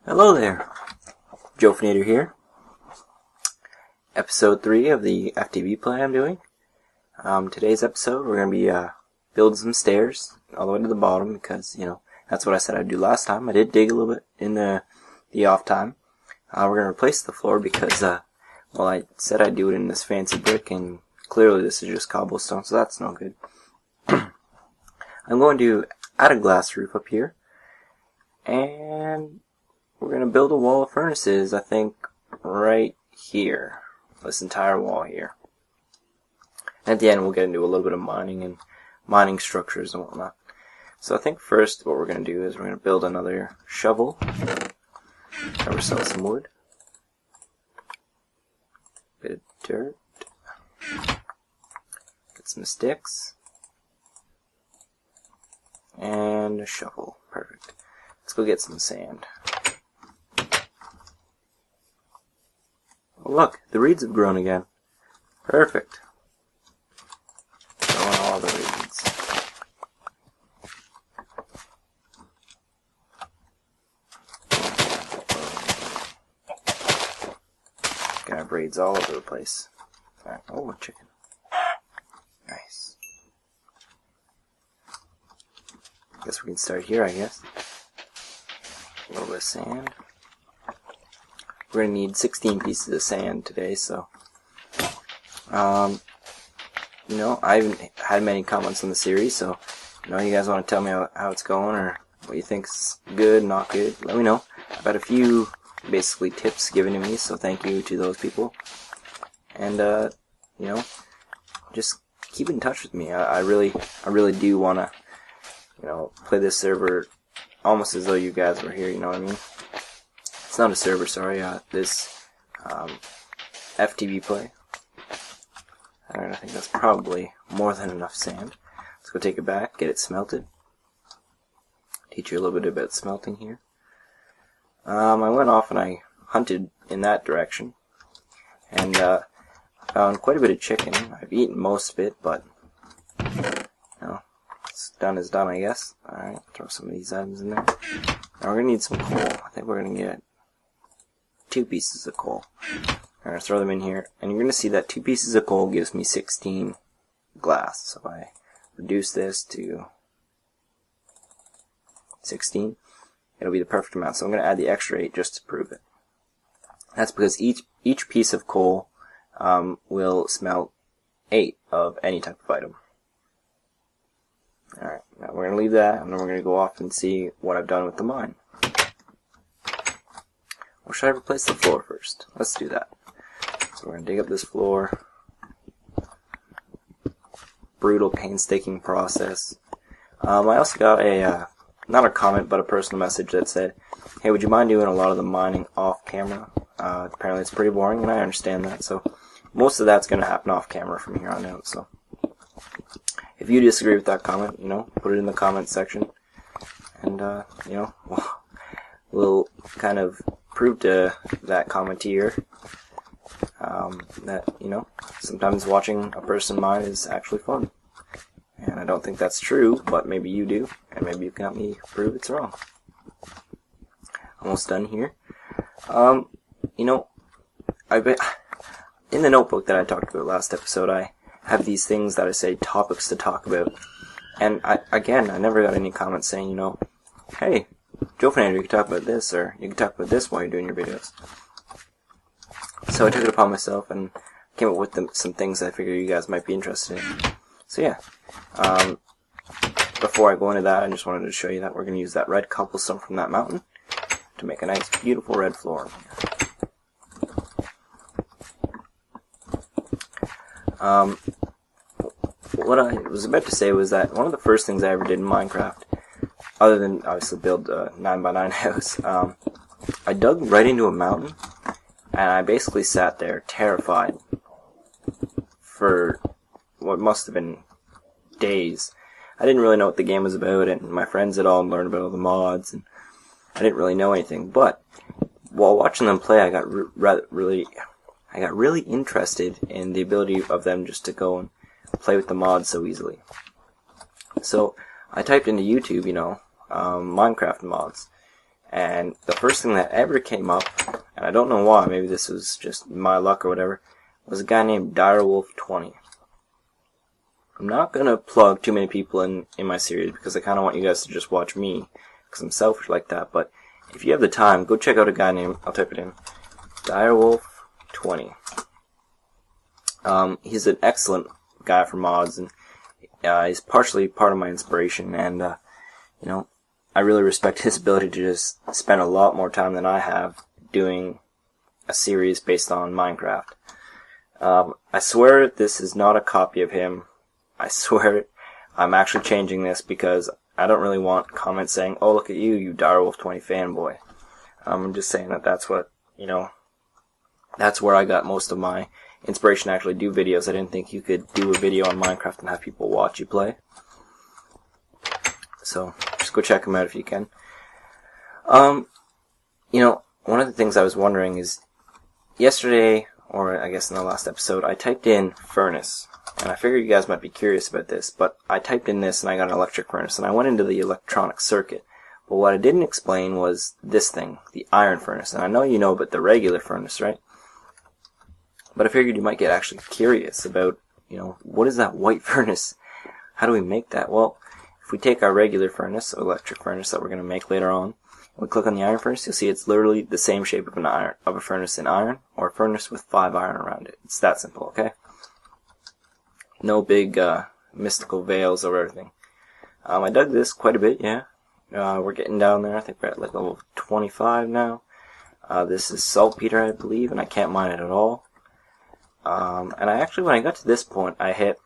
Hello there, Joe Fnader here. Episode 3 of the FTB play I'm doing. Today's episode we're going to be building some stairs all the way to the bottom because, that's what I said I'd do last time. I did dig a little bit in the off time. We're going to replace the floor because, I said I'd do it in this fancy brick and clearly this is just cobblestone, so that's no good. I'm going to add a glass roof up here and we're going to build a wall of furnaces, I think, right here. This entire wall here. And at the end, we'll get into a little bit of mining and mining structures and whatnot. So I think first what we're going to do is we're going to build another shovel. Have ourselves some wood. Bit of dirt. Get some sticks. And a shovel. Perfect. Let's go get some sand. Oh, look, the reeds have grown again. Perfect. Growing all the reeds. Gotta have reeds all over the place. Right. Oh, a chicken. Nice. Guess we can start here, I guess. A little bit of sand. We're going to need 16 pieces of sand today, so, I haven't had many comments on the series, so, you guys want to tell me how it's going, or what you think's good, not good, let me know. I've had a few, basically, tips given to me, so thank you to those people. And, just keep in touch with me. I really do want to, play this server almost as though you guys were here, you know what I mean? It's not a server, sorry, this FTB play. And I think that's probably more than enough sand. Let's go take it back, get it smelted. Teach you a little bit about smelting here. I went off and I hunted in that direction. And found quite a bit of chicken. I've eaten most of it, but it's done is done, I guess. Alright, throw some of these items in there. Now we're going to need some coal. I think we're going to get 2 pieces of coal. I'm going to throw them in here, and you're going to see that 2 pieces of coal gives me 16 glass. So if I reduce this to 16, it'll be the perfect amount. So I'm going to add the extra 8 just to prove it. That's because each piece of coal will smelt 8 of any type of item. Alright, now we're going to leave that, and then we're going to go off and see what I've done with the mine. Or should I replace the floor first? Let's do that. So we're going to dig up this floor. Brutal, painstaking process. I also got a, not a comment, but a personal message that said, hey, would you mind doing a lot of the mining off camera? Apparently it's pretty boring, and I understand that, so most of that's going to happen off camera from here on out, so if you disagree with that comment, put it in the comment section, and, we'll kind of prove to that commenteer that, sometimes watching a person mine is actually fun. And I don't think that's true, but maybe you do, and maybe you can help me prove it's wrong. Almost done here. In the notebook that I talked about last episode, I have these things that I say topics to talk about. And I never got any comments saying, hey, Joe Fnader, you can talk about this, or you can talk about this while you're doing your videos. So I took it upon myself and came up with some things that I figured you guys might be interested in. So yeah, before I go into that, I just wanted to show you that we're going to use that red cobblestone from that mountain to make a nice, beautiful red floor. What I was about to say was that one of the first things I ever did in Minecraft, other than obviously build a 9x9 house, I dug right into a mountain, and I basically sat there terrified for what must have been days. I didn't really know what the game was about, and my friends had all learned about all the mods, and I didn't really know anything. But while watching them play, I got really interested in the ability of them just to go and play with the mods so easily. So I typed into YouTube, Minecraft mods, And the first thing that ever came up, and I don't know why, maybe this was just my luck or whatever, was a guy named Direwolf20. I'm not going to plug too many people in my series because I kind of want you guys to just watch me because I'm selfish like that. But if you have the time, go check out a guy named, I'll type it in, Direwolf20. He's an excellent guy for mods, and he's partially part of my inspiration, and you know, I really respect his ability to just spend a lot more time than I have doing a series based on Minecraft. I swear this is not a copy of him. I swear it. I'm actually changing this because I don't really want comments saying, "Oh, look at you, you Direwolf20 fanboy." I'm just saying that that's what, you know, that's where I got most of my inspiration to actually do videos. I didn't think you could do a video on Minecraft and have people watch you play. So, just go check him out if you can. You know, one of the things I was wondering is, yesterday, or I guess in the last episode, I typed in furnace. And I figured you guys might be curious about this, but I typed in this and I got an electric furnace, and I went into the electronic circuit. But what I didn't explain was this thing, the iron furnace. And I know you know about the regular furnace, right? But I figured you might get actually curious about, you know, what is that white furnace? How do we make that? Well, if we take our regular furnace, electric furnace that we're going to make later on, and we click on the iron furnace, you'll see it's literally the same shape of a furnace in iron, or a furnace with 5 iron around it. It's that simple, okay? No big mystical veils over everything. I dug this quite a bit, yeah. We're getting down there. I think we're at like level 25 now. This is saltpeter, I believe, and I can't mine it at all. And I actually, when I got to this point, I hit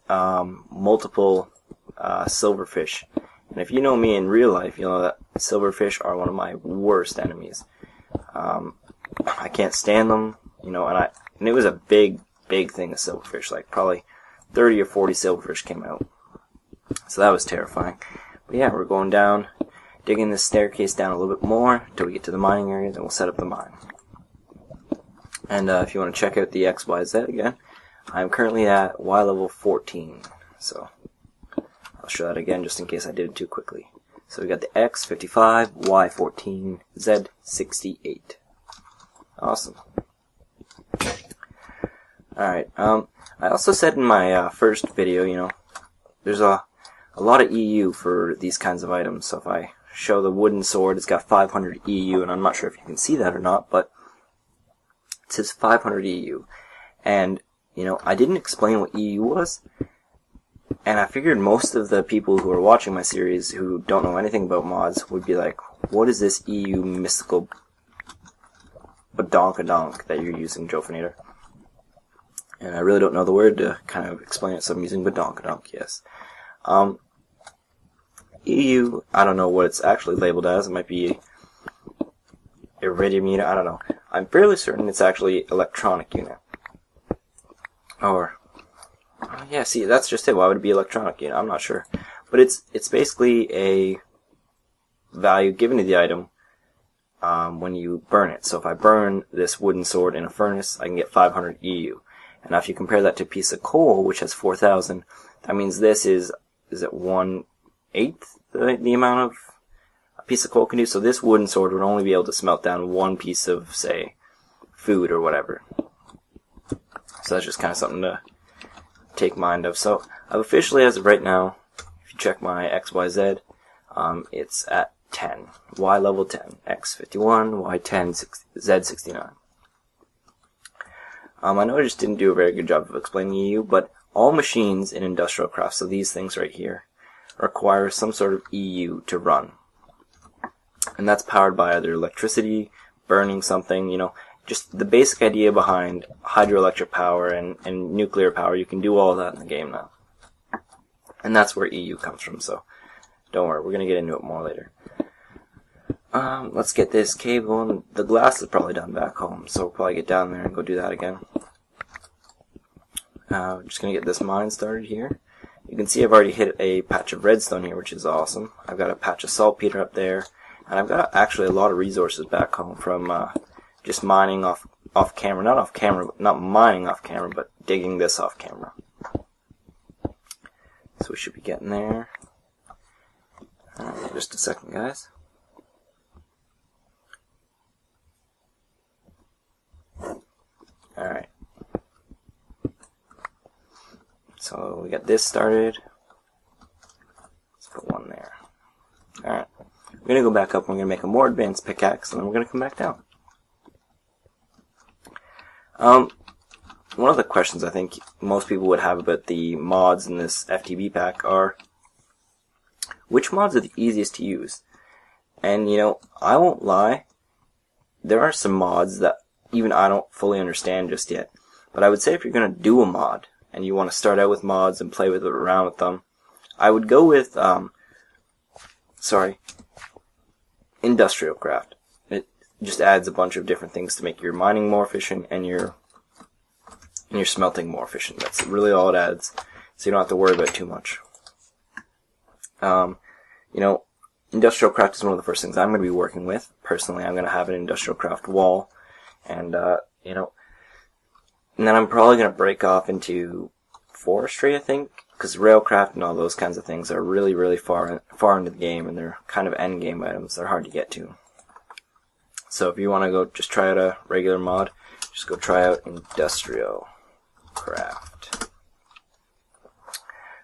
multiple silverfish. And if you know me in real life, you know that silverfish are one of my worst enemies. I can't stand them, you know, and it was a big thing of silverfish, like probably 30 or 40 silverfish came out. So that was terrifying. But yeah, we're going down, digging this staircase down a little bit more until we get to the mining area, then we'll set up the mine. And if you want to check out the XYZ again, I'm currently at Y level 14. So I'll show that again just in case I did it too quickly. So we got the X 55, Y 14, Z 68. Awesome. Alright, I also said in my first video, you know, there's a lot of EU for these kinds of items. So if I show the wooden sword, it's got 500 EU, and I'm not sure if you can see that or not, but it says 500 EU. And, you know, I didn't explain what EU was, and I figured most of the people who are watching my series who don't know anything about mods would be like, what is this EU mystical badonkadonk that you're using, Jofinator? And I really don't know the word to kind of explain it, so I'm using badonkadonk, yes. EU, I don't know what it's actually labeled as. It might be iridium unit, I don't know. I'm fairly certain it's actually electronic unit. Or, yeah, see, that's just it. Why would it be electronic unit? I'm not sure. But it's basically a value given to the item when you burn it. So if I burn this wooden sword in a furnace, I can get 500 EU. And now if you compare that to a piece of coal, which has 4,000, that means this is it 1/8 the amount of a piece of coal can do? So this wooden sword would only be able to smelt down one piece of, say, food or whatever. So that's just kind of something to take mind of. So I've officially, as of right now, if you check my XYZ, it's at 10. Y level 10. X 51, Y 10, Z 69. I know I just didn't do a very good job of explaining EU, but all machines in industrial crafts, so these things right here, require some sort of EU to run. And that's powered by either electricity, burning something, you know, just the basic idea behind hydroelectric power and nuclear power. You can do all that in the game now. And that's where EU comes from, so don't worry, we're going to get into it more later. Let's get this cable, and the glass is probably done back home, so we'll probably get down there and go do that again. Just going to get this mine started here. You can see I've already hit a patch of redstone here, which is awesome. I've got a patch of saltpeter up there, and I've got actually a lot of resources back home from just mining off camera. Not off camera, not mining off camera, but digging this off camera. So we should be getting there. Just a second, guys. Alright. So we got this started. Let's put one there. Alright. We're going to go back up and we're going to make a more advanced pickaxe, and then we're going to come back down. One of the questions I think most people would have about the mods in this FTB pack are, which mods are the easiest to use? And, you know, I won't lie, there are some mods that even I don't fully understand just yet. But I would say if you're going to do a mod, and you want to start out with mods and play around with them, I would go with, Industrial Craft. It just adds a bunch of different things to make your mining more efficient and your smelting more efficient. That's really all it adds, so you don't have to worry about it too much. You know, Industrial Craft is one of the first things I'm going to be working with. Personally, I'm going to have an Industrial Craft wall, and, you know, and then I'm probably going to break off into Forestry, I think, because Railcraft and all those kinds of things are really, really far into the game, and they're kind of end game items. They're hard to get to. So if you want to go just try out a regular mod, just go try out Industrial Craft.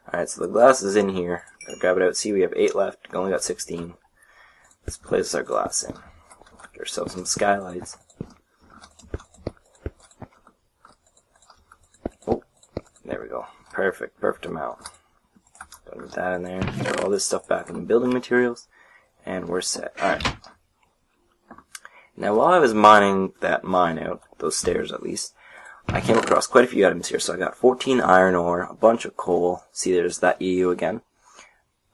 Alright, so the glass is in here. Gonna grab it out. See, we have 8 left. We only got 16. Let's place our glass in. Get ourselves some skylights. Oh, there we go. Perfect. Perfect amount. Put that in there. Throw all this stuff back in the building materials. And we're set. Alright. Now, while I was mining that mine out, those stairs at least, I came across quite a few items here. So I got 14 iron ore, a bunch of coal. See, there's that EU again.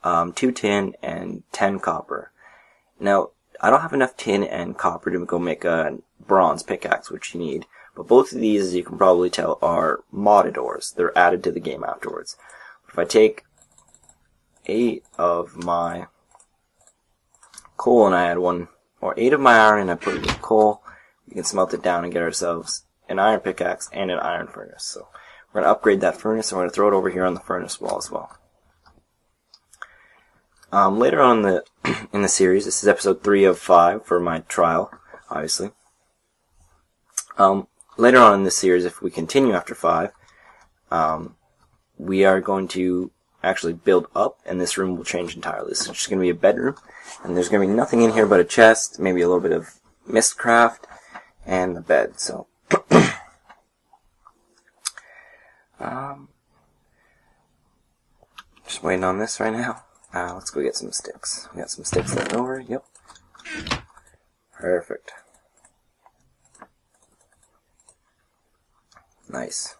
2 tin, and 10 copper. Now, I don't have enough tin and copper to go make a bronze pickaxe, which you need. But both of these, as you can probably tell, are modded ores. They're added to the game afterwards. If I take 8 of my coal and I add 8 of my iron and I put it with coal, we can smelt it down and get ourselves an iron pickaxe and an iron furnace. So we're going to upgrade that furnace, and we're going to throw it over here on the furnace wall as well. Later on in the series, this is episode 3 of 5 for my trial, obviously. Later on in this series, if we continue after 5, we are going to actually build up, and this room will change entirely. This is just going to be a bedroom, and there's going to be nothing in here but a chest, maybe a little bit of mistcraft, and the bed. So, just waiting on this right now. Let's go get some sticks. We got some sticks left over. Yep. Perfect. Nice.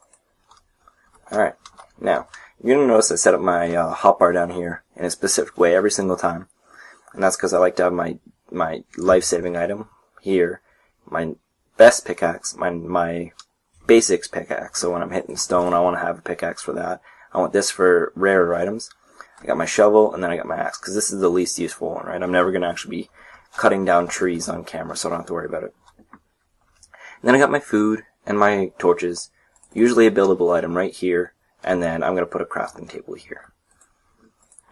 Alright. Now, you're going to notice I set up my hotbar down here in a specific way every single time. And that's because I like to have my life-saving item here. My best pickaxe, my basics pickaxe. So when I'm hitting stone, I want to have a pickaxe for that. I want this for rarer items. I got my shovel, and then I got my axe, because this is the least useful one, right? I'm never going to actually be cutting down trees on camera, so I don't have to worry about it. And then I got my food and my torches, usually a buildable item right here, and then I'm going to put a crafting table here.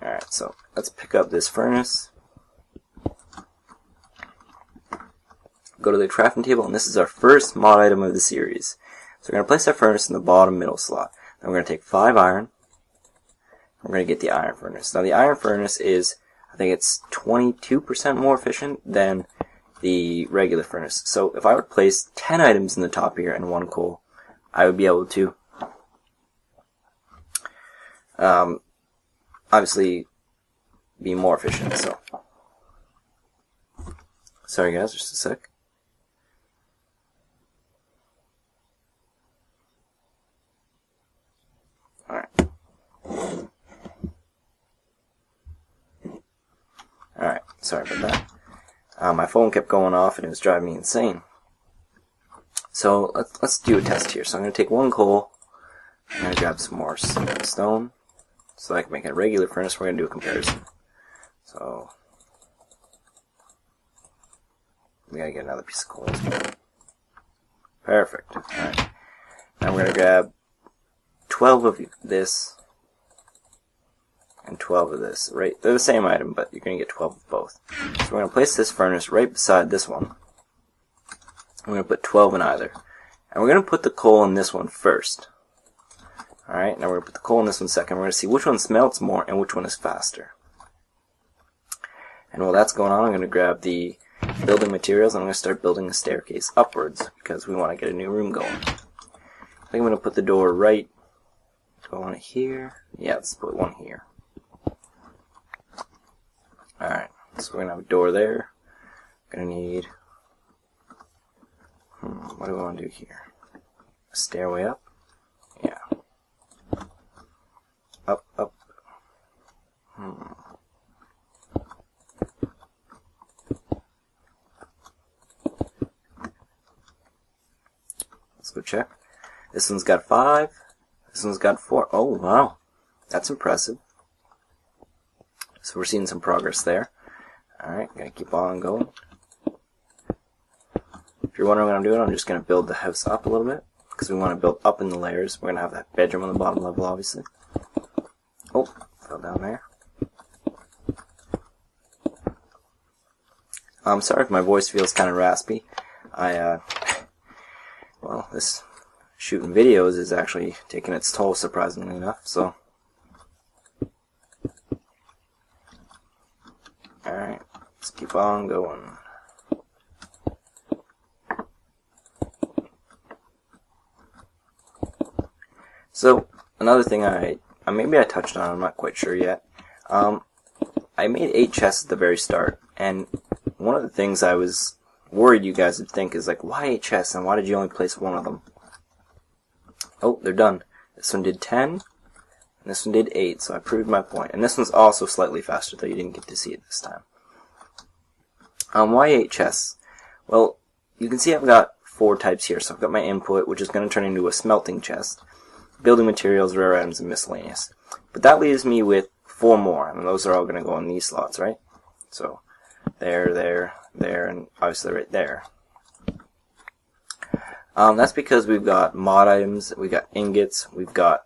Alright, so let's pick up this furnace. Go to the crafting table, and this is our first mod item of the series. So we're going to place our furnace in the bottom middle slot. Then we're going to take 5 iron. We're going to get the iron furnace. Now the iron furnace is, I think it's 22% more efficient than the regular furnace. So if I would place 10 items in the top here and 1 coal, I would be able to obviously be more efficient. So sorry guys, just a sec. Alright, sorry about that. My phone kept going off and it was driving me insane. So let's do a test here. So I'm going to take 1 coal. I'm going to grab some more stone so I can make a regular furnace. We're going to do a comparison. So we got to get another piece of coal as well. Perfect. Alright. Now we're going to grab 12 of this and 12 of this, right? They're the same item, but you're going to get 12 of both. So we're going to place this furnace right beside this one. I'm going to put 12 in either. And we're going to put the coal in this one first. Alright, now we're going to put the coal in this one second. We're going to see which one smelts more and which one is faster. And while that's going on, I'm going to grab the building materials and I'm going to start building a staircase upwards because we want to get a new room going. I think I'm going to put the door right. Do I want it here? Yeah, let's put one here. Alright, so we're going to have a door there. I'm going to need... what do we want to do here? A stairway up? Yeah. Up, up. Let's go check. This one's got 5. This one's got 4. Oh, wow. That's impressive. So we're seeing some progress there. Alright, gotta keep on going. If you're wondering what I'm doing, I'm just gonna build the house up a little bit. Because we want to build up in the layers. We're gonna have that bedroom on the bottom level, obviously. Oh, fell down there. I'm sorry if my voice feels kind of raspy. Well, this shooting videos is actually taking its toll, surprisingly enough, so. Alright, let's keep on going. So, another thing maybe I touched on, I'm not quite sure yet. I made 8 chests at the very start, and one of the things I was worried you guys would think is like, why 8 chests and why did you only place one of them? Oh, they're done. This one did 10, and this one did 8, so I proved my point. And this one's also slightly faster, though you didn't get to see it this time. Why 8 chests? Well, you can see I've got 4 types here. So I've got my input, which is going to turn into a smelting chest, building materials, rare items, and miscellaneous. But that leaves me with 4 more, and those are all going to go in these slots, right? So, there, there, there, and obviously right there. That's because we've got mod items, we've got ingots, we've got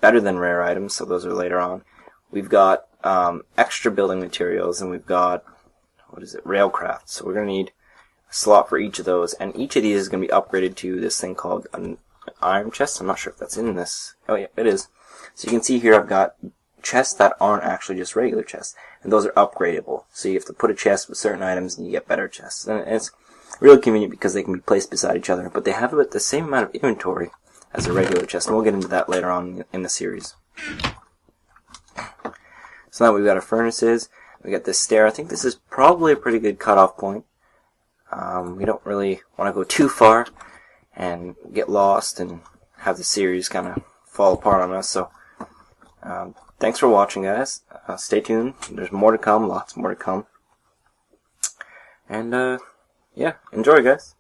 better than rare items, so those are later on. We've got extra building materials, and we've got, railcraft. So we're going to need a slot for each of those, and each of these is going to be upgraded to this thing called an iron chest. I'm not sure if that's in this. Oh yeah, it is. So you can see here I've got chests that aren't actually just regular chests, and those are upgradable. So you have to put a chest with certain items and you get better chests. And it's really convenient because they can be placed beside each other, but they have about the same amount of inventory as a regular chest, and we'll get into that later on in the series. So now we've got our furnaces, we got this stair. I think this is probably a pretty good cutoff point. We don't really want to go too far and get lost and have the series kind of fall apart on us, so thanks for watching, guys. Stay tuned, there's more to come, lots more to come. And yeah, enjoy, guys.